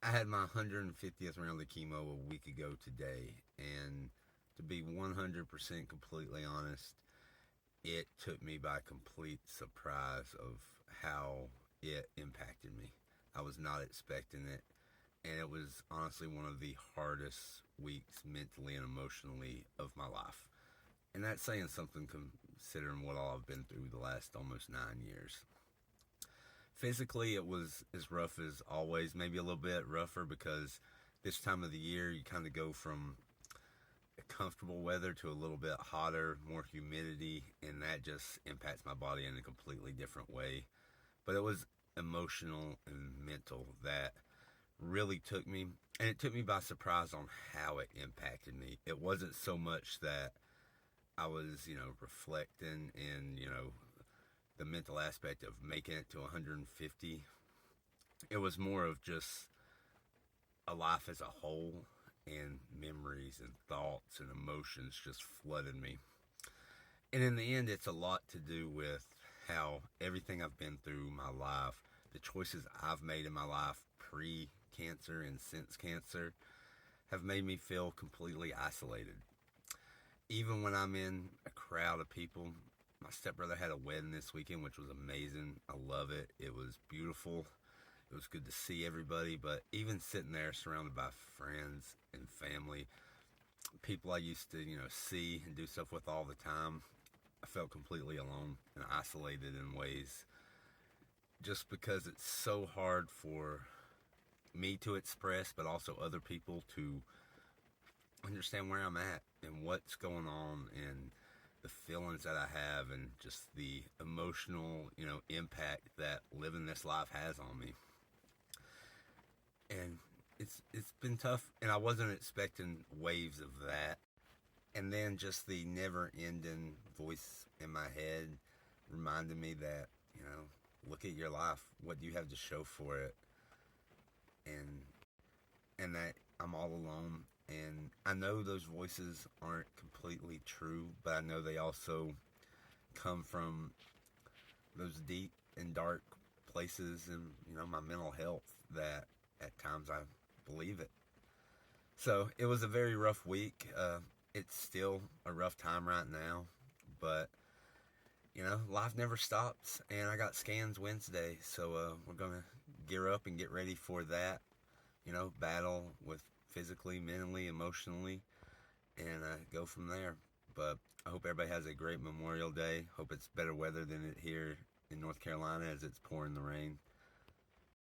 I had my 150th round of chemo a week ago today, and to be 100% completely honest, it took me by complete surprise of how it impacted me. I was not expecting it, and it was honestly one of the hardest weeks mentally and emotionally of my life. And that's saying something considering what all I've been through the last almost 9 years. Physically, it was as rough as always, maybe a little bit rougher because this time of the year you kind of go from comfortable weather to a little bit hotter, more humidity, and that just impacts my body in a completely different way. But it was emotional and mental that really took me, and it took me by surprise on how it impacted me. It wasn't so much that I was, reflecting and, the mental aspect of making it to 150. It was more of just a life as a whole, and memories and thoughts and emotions just flooded me. And in the end, it's a lot to do with how everything I've been through my life, the choices I've made in my life pre cancer and since cancer, have made me feel completely isolated. Even when I'm in a crowd of people, my stepbrother had a wedding this weekend, which was amazing. I love it. It was beautiful. It was good to see everybody, but even sitting there surrounded by friends and family, people I used to, see and do stuff with all the time, I felt completely alone and isolated in ways just because it's so hard for me to express, but also other people to understand where I'm at and what's going on and the feelings that I have and just the emotional, impact that living this life has on me. And it's been tough, and I wasn't expecting waves of that. And then just the never ending voice in my head reminded me that, look at your life. What do you have to show for it? And that I'm all alone. And I know those voices aren't completely true, but I know they also come from those deep and dark places in, my mental health that at times I believe it. So it was a very rough week. It's still a rough time right now, but life never stops. And I got scans Wednesday, so we're gonna gear up and get ready for that. Battle with physically, mentally, emotionally, and go from there. But I hope everybody has a great Memorial Day. Hope it's better weather than it here in North Carolina as it's pouring the rain.